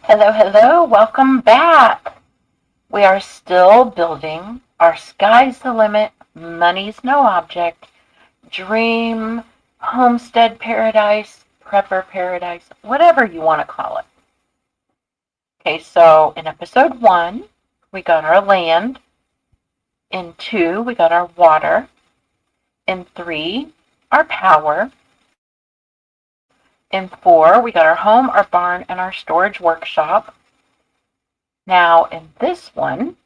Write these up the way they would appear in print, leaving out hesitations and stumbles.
Hello, hello, welcome back. We are still building our sky's the limit, money's no object, dream, homestead paradise, prepper paradise, whatever you want to call it. Okay, so in episode 1, we got our land. In 2, we got our water. In 3, our power. In 4, we got our home, our barn, and our storage workshop. Now, in this one,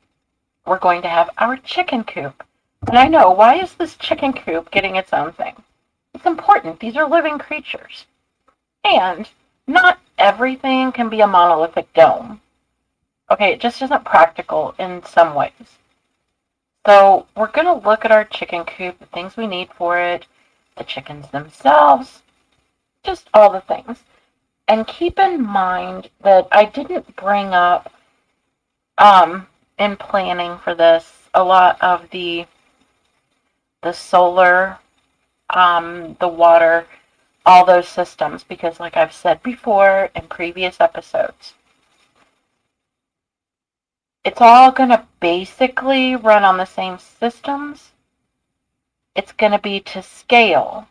we're going to have our chicken coop. And I know, why is this chicken coop getting its own thing? It's important. These are living creatures. And not everything can be a monolithic dome. Okay, it just isn't practical in some ways. So we're going to look at our chicken coop, the things we need for it, the chickens themselves, just all the things. And keep in mind that I didn't bring up in planning for this a lot of the solar, the water, all those systems, because like I've said before in previous episodes, it's all going to basically run on the same systems. It's going to be to scale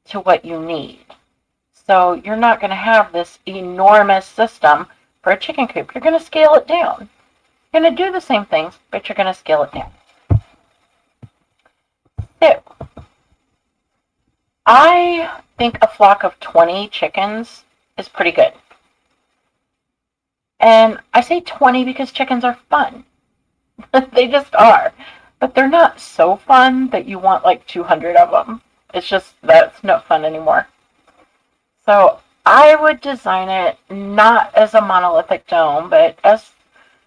to what you need. So you're not going to have this enormous system for a chicken coop. You're going to scale it down. You're going to do the same things, but you're going to scale it down. So, I think a flock of 20 chickens is pretty good. And I say 20 because chickens are fun. They just are. But they're not so fun that you want like 200 of them. It's just, that's not fun anymore. So I would design it not as a monolithic dome, but as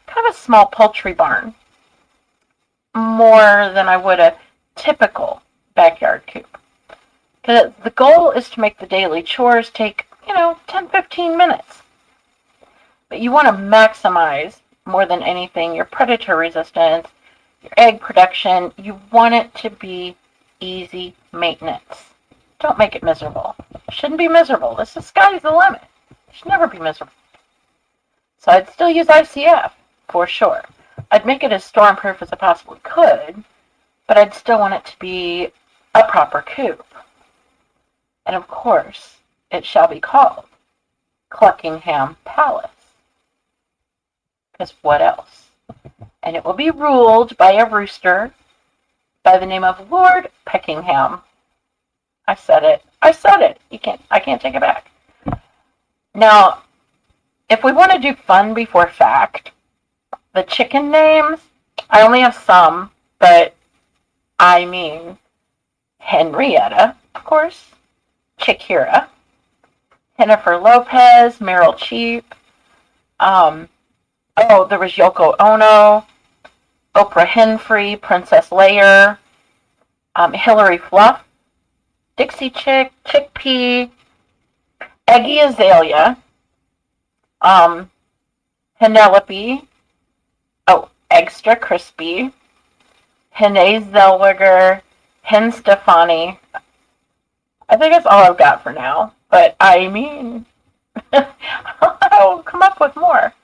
kind of a small poultry barn. More than I would a typical backyard coop. Because the goal is to make the daily chores take, 10-15 minutes. But you want to maximize, more than anything, your predator resistance, your egg production. You want it to be easy maintenance. Don't make it miserable. It shouldn't be miserable. This is sky's the limit. It should never be miserable. So I'd still use ICF, for sure. I'd make it as storm-proof as I possibly could, but I'd still want it to be a proper coop. And of course, it shall be called Cluckingham Palace. Because what else? And it will be ruled by a rooster by the name of Lord Peckingham. I said it. I can't take it back. Now, if we want to do fun before fact, the chicken names, I only have some, but I mean Henrietta, of course, Shakira, Jennifer Lopez, Meryl Cheep, there was Yoko Ono, Oprah Winfrey, Princess Leia, Hillary Fluff, Dixie Chick, Chickpea, Eggy Azalea, Penelope, Extra Crispy, Hene Zellweger, Hen Stefani. I think that's all I've got for now. But I mean, I'll come up with more.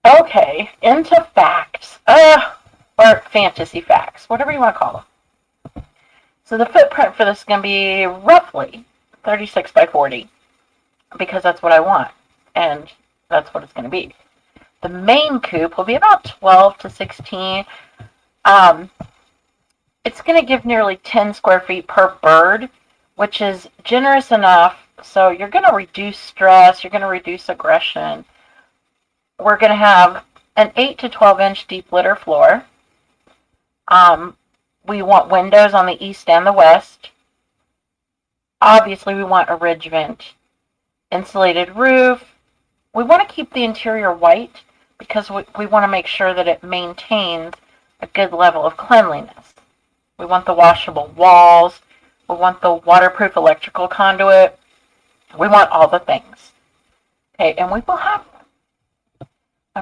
Okay, into facts. Or fantasy facts, whatever you want to call them. So the footprint for this is going to be roughly 36 by 40, because that's what I want, and that's what it's going to be. The main coop will be about 12 to 16. It's going to give nearly 10 square feet per bird, which is generous enough. So you're going to reduce stress, you're going to reduce aggression. We're going to have an 8 to 12 inch deep litter floor. We want windows on the east and the west. Obviously, we want a ridge vent. Insulated roof. We want to keep the interior white because we want to make sure that it maintains a good level of cleanliness. We want the washable walls. We want the waterproof electrical conduit. We want all the things. Okay, and we will have,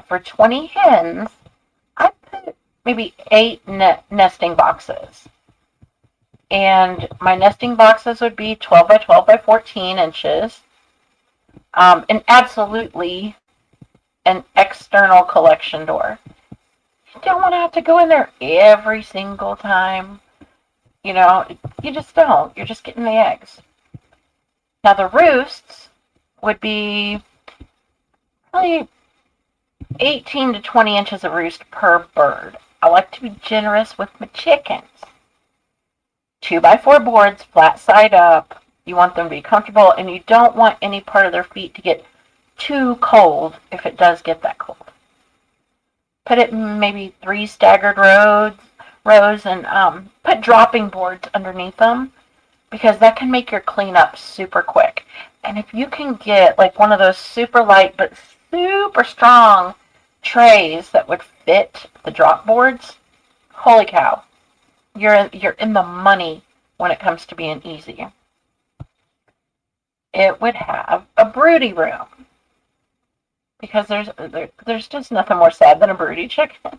for 20 hens, I put maybe 8 nesting boxes. And my nesting boxes would be 12 by 12 by 14 inches. And absolutely, an external collection door. You don't want to have to go in there every single time. You know, you just don't. You're just getting the eggs. Now the roosts would be probably 18 to 20 inches of roost per bird. I like to be generous with my chickens. 2x4 boards, flat side up. You want them to be comfortable, and you don't want any part of their feet to get too cold if it does get that cold. Put it in maybe 3 staggered rows, and put dropping boards underneath them, because that can make your cleanup super quick. And if you can get like one of those super light but super strong trays that would fit the drop boards, holy cow, you're in the money when it comes to being easy. It would have a broody room, because there's just nothing more sad than a broody chicken.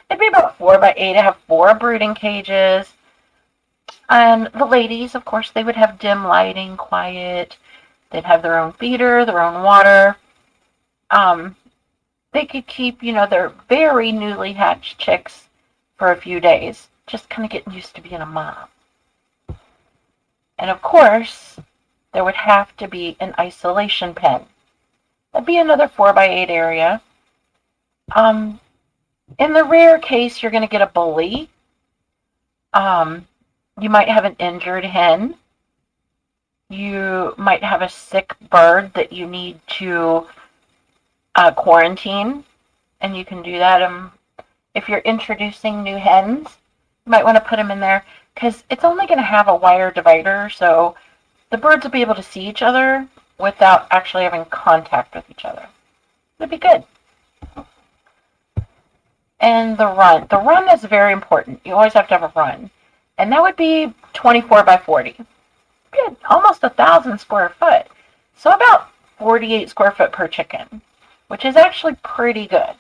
It'd be about 4x8 to have 4 brooding cages. And the ladies, of course, they would have dim lighting, quiet. They'd have their own feeder, their own water. They could keep, their very newly hatched chicks for a few days, just kind of getting used to being a mom. And of course, there would have to be an isolation pen. That'd be another 4x8 area. In the rare case, you're going to get a bully. You might have an injured hen. You might have a sick bird that you need to quarantine, and you can do that. If you're introducing new hens, you might want to put them in there, because it's only going to have a wire divider, so the birds will be able to see each other without actually having contact with each other. It'd be good. And the run. The run is very important. You always have to have a run. And that would be 24x40. Good. Almost 1,000 square foot. So about 48 square foot per chicken, which is actually pretty good.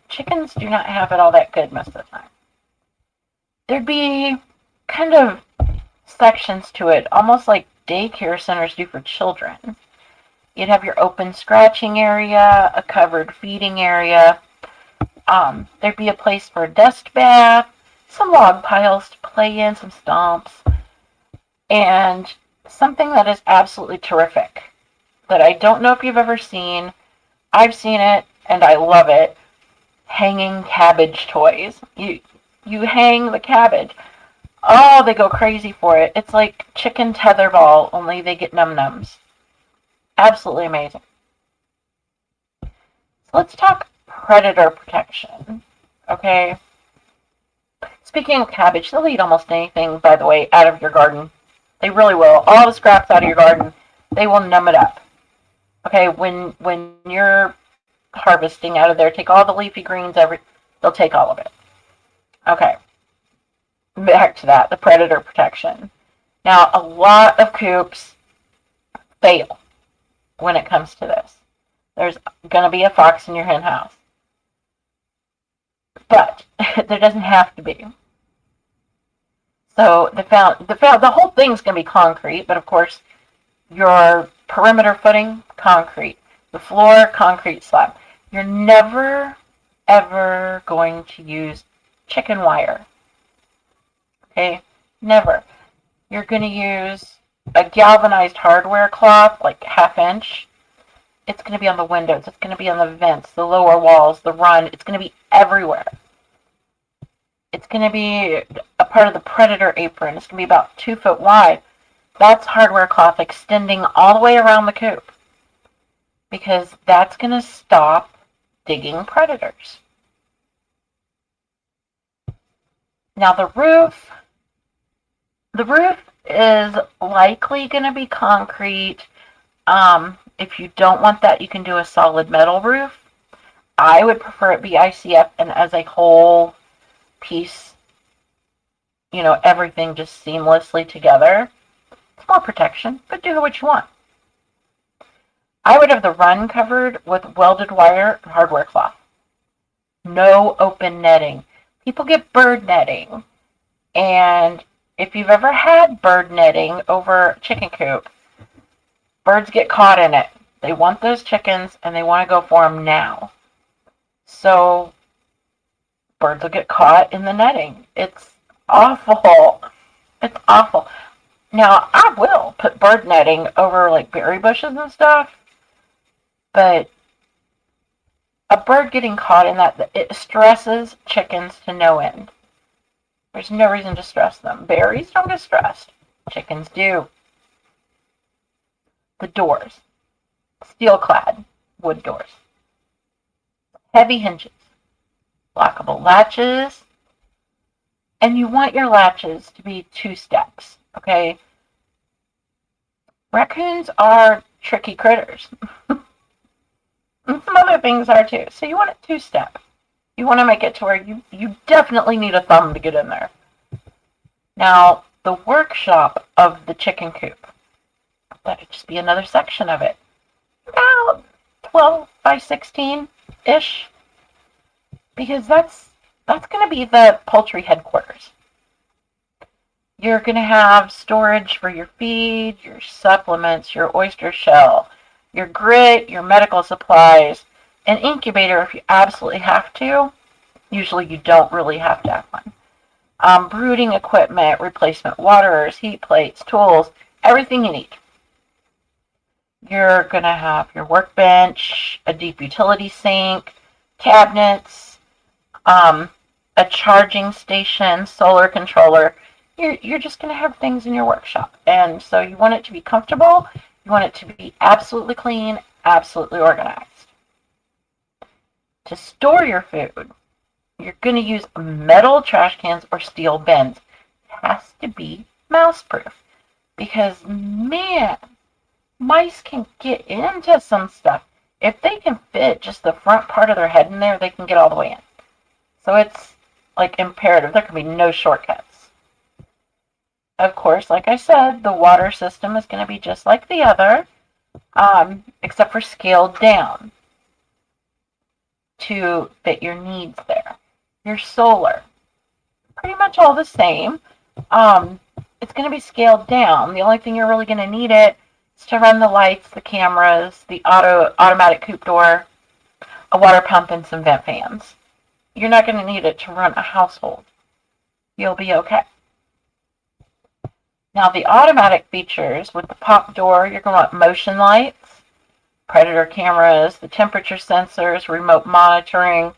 Chickens do not have it all that good most of the time. There'd be kind of sections to it, almost like daycare centers do for children. You'd have your open scratching area, a covered feeding area. There'd be a place for a dust bath, some log piles to play in, some stumps, and something that is absolutely terrific that I don't know if you've ever seen. I've seen it, and I love it. Hanging cabbage toys. You hang the cabbage. Oh, they go crazy for it. It's like chicken tetherball, only they get num-nums. Absolutely amazing. So let's talk predator protection. Okay? Speaking of cabbage, they'll eat almost anything, by the way, out of your garden. They really will. All the scraps out of your garden, they will numb it up. Okay, when you're harvesting out of there, take all the leafy greens, they'll take all of it. Okay. Back to that, the predator protection. Now, a lot of coops fail when it comes to this. There's going to be a fox in your hen house. But there doesn't have to be. So the whole thing's going to be concrete, but of course, your perimeter footing, concrete. The floor, concrete slab. You're never, ever going to use chicken wire. Okay? Never. You're going to use a galvanized hardware cloth, like 1/2 inch. It's going to be on the windows. It's going to be on the vents, the lower walls, the run. It's going to be everywhere. It's going to be a part of the predator apron. It's going to be about 2 foot wide. That's hardware cloth extending all the way around the coop, because that's going to stop digging predators. Now the roof is likely going to be concrete. If you don't want that, you can do a solid metal roof. I would prefer it be ICF and as a whole piece, everything just seamlessly together. It's more protection, but do what you want. I would have the run covered with welded wire and hardware cloth. No open netting. People get bird netting, and if you've ever had bird netting over a chicken coop, birds get caught in it. They want those chickens, and they want to go for them now. So birds will get caught in the netting. It's awful. It's awful. Now, I will put bird netting over like berry bushes and stuff, but a bird getting caught in that, it stresses chickens to no end. There's no reason to stress them. Berries don't get stressed. Chickens do. The doors. Steel-clad wood doors. Heavy hinges. Lockable latches. And you want your latches to be 2 steps, okay? Raccoons are tricky critters. And some other things are too. So you want it 2-step. You want to make it to where you definitely need a thumb to get in there. Now, the workshop of the chicken coop, that would just be another section of it. About 12 by 16-ish. Because that's going to be the poultry headquarters. You're going to have storage for your feed, your supplements, your oyster shell, your grit, your medical supplies, an incubator if you absolutely have to. Usually you don't really have to have one. Brooding equipment, replacement waterers, heat plates, tools, everything you need. You're going to have your workbench, a deep utility sink, cabinets, a charging station, solar controller. You're just going to have things in your workshop. And so you want it to be comfortable. You want it to be absolutely clean, absolutely organized. To store your food, you're going to use metal trash cans or steel bins. It has to be mouse-proof. Because, man, mice can get into some stuff. If they can fit just the front part of their head in there, they can get all the way in. So it's like imperative. There can be no shortcuts. Of course, like I said, the water system is going to be just like the other, except for scaled down to fit your needs there. Your solar, pretty much all the same. It's going to be scaled down. The only thing you're really going to need it is to run the lights, the cameras, the automatic coop door, a water pump, and some vent fans. You're not going to need it to run a household. You'll be okay. Now, the automatic features with the pop door, you're going to want motion lights, predator cameras, the temperature sensors, remote monitoring,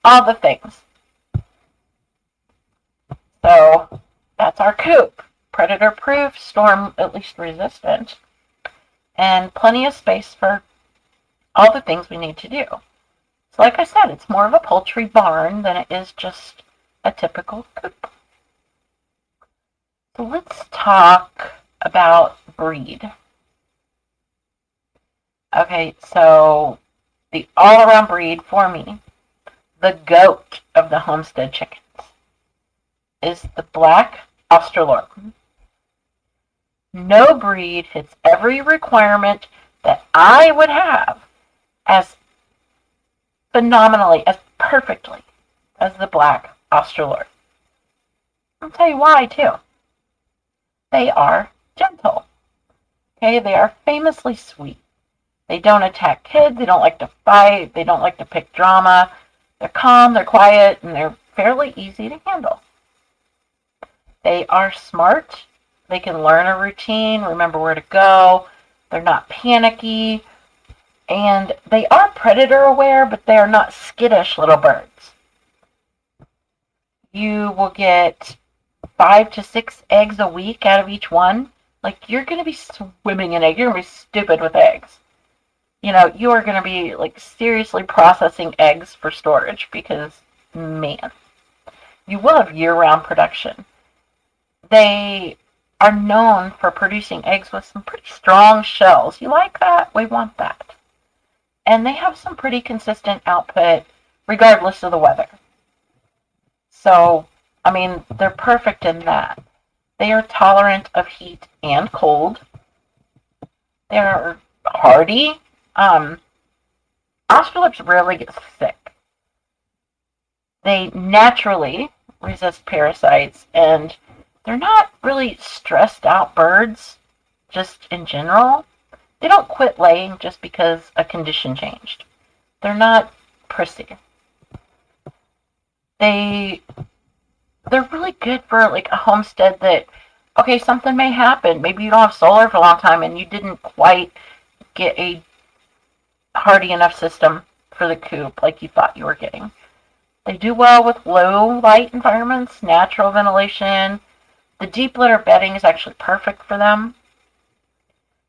all the things. So that's our coop. Predator proof, storm at least resistant, and plenty of space for all the things we need to do. So like I said, it's more of a poultry barn than it is just a typical coop. So let's talk about breed. Okay, so the all-around breed for me, the goat of the homestead chickens, is the black Australorp. No breed hits every requirement that I would have as phenomenally, as perfectly as the black Australorp. I'll tell you why, too. They are gentle. Okay, they are famously sweet. They don't attack kids. They don't like to fight. They don't like to pick drama. They're calm, they're quiet, and they're fairly easy to handle. They are smart. They can learn a routine, remember where to go. They're not panicky. And they are predator aware, but they are not skittish little birds. You will get 5 to 6 eggs a week out of each one. Like, you're going to be swimming in eggs. You're going to be stupid with eggs. You know, you are going to be, like, seriously processing eggs for storage because, man, you will have year-round production. They are known for producing eggs with some pretty strong shells. You like that? We want that. And they have some pretty consistent output regardless of the weather. So, I mean, they're perfect in that. They are tolerant of heat and cold. They're hardy. Australorps rarely get sick. They naturally resist parasites, and they're not really stressed out birds, just in general. They don't quit laying just because a condition changed. They're not prissy. They're really good for like a homestead that, okay, something may happen. Maybe you don't have solar for a long time and you didn't quite get a hardy enough system for the coop like you thought you were getting. They do well with low light environments, natural ventilation. The deep litter bedding is actually perfect for them.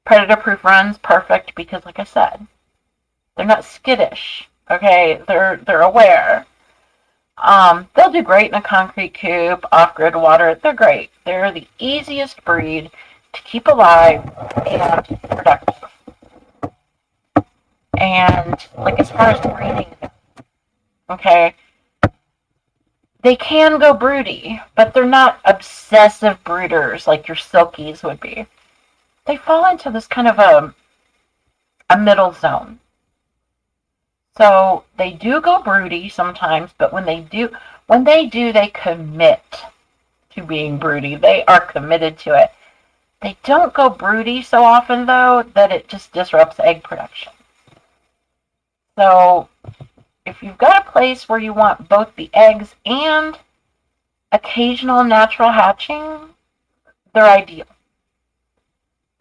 Predator-proof runs, perfect because, like I said, they're not skittish. Okay, they're aware. They'll do great in a concrete coop, off-grid water. They're great. They're the easiest breed to keep alive and productive. And like as far as breeding, okay, they can go broody, but they're not obsessive brooders like your silkies would be. They fall into this kind of a middle zone. So they do go broody sometimes, but when they do, they commit to being broody. They are committed to it. They don't go broody so often, though, that it just disrupts egg production. So if you've got a place where you want both the eggs and occasional natural hatching, they're ideal.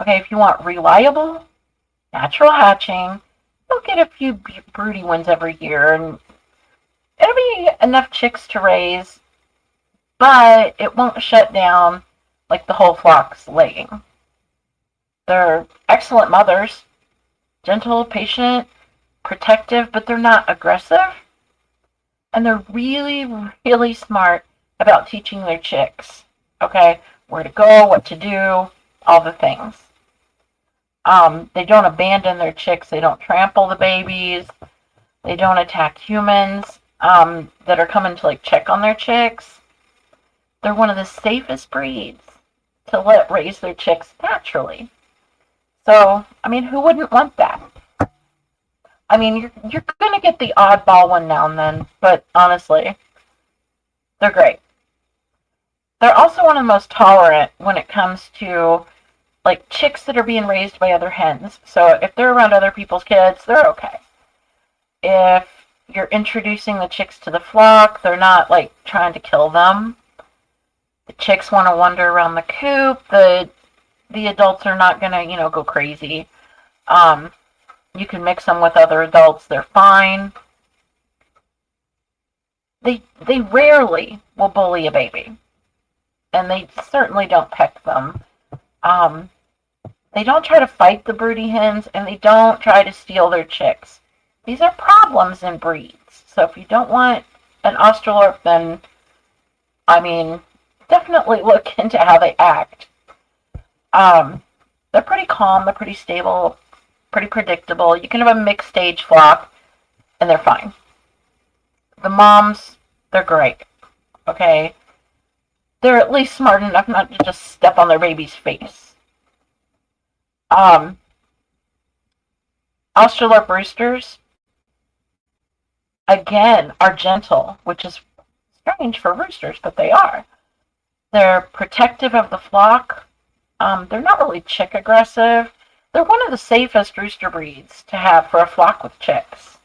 Okay, if you want reliable natural hatching, you'll get a few broody ones every year, and it'll be enough chicks to raise, but it won't shut down like the whole flock's laying. They're excellent mothers, gentle, patient, protective, but they're not aggressive. And they're really, really smart about teaching their chicks, okay, where to go, what to do, all the things. They don't abandon their chicks. They don't trample the babies. They don't attack humans that are coming to like check on their chicks. They're one of the safest breeds to let raise their chicks naturally. So, I mean, who wouldn't want that? I mean, you're going to get the oddball one now and then, but honestly, they're great. They're also one of the most tolerant when it comes to like chicks that are being raised by other hens. So if they're around other people's kids, they're okay. If you're introducing the chicks to the flock, they're not like trying to kill them. The chicks want to wander around the coop. The adults are not going to, go crazy. You can mix them with other adults. They're fine. They rarely will bully a baby. And they certainly don't peck them. They don't try to fight the broody hens, and they don't try to steal their chicks. These are problems in breeds. So if you don't want an Australorp, then, I mean, definitely look into how they act. They're pretty calm. They're pretty stable. Pretty predictable. You can have a mixed stage flock, and they're fine. The moms, they're great. Okay? They're at least smart enough not to just step on their baby's face. Australorp roosters, again, are gentle, which is strange for roosters, but they are. They're protective of the flock. They're not really chick aggressive. They're one of the safest rooster breeds to have for a flock with chicks.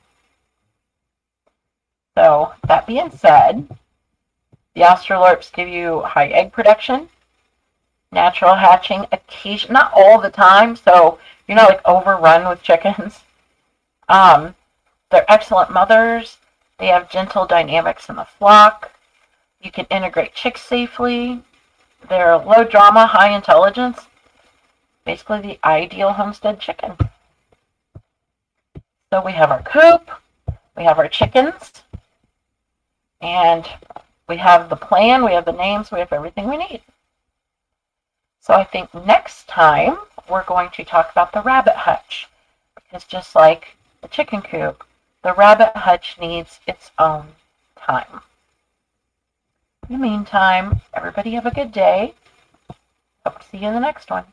So, that being said, the Australorps give you high egg production, natural hatching, not all the time, so you're not like overrun with chickens. They're excellent mothers. They have gentle dynamics in the flock. You can integrate chicks safely. They're low drama, high intelligence. Basically the ideal homestead chicken. So we have our coop, we have our chickens, and we have the plan, we have the names, we have everything we need. So I think next time we're going to talk about the rabbit hutch, because just like the chicken coop, the rabbit hutch needs its own time. In the meantime, everybody have a good day. Hope to see you in the next one.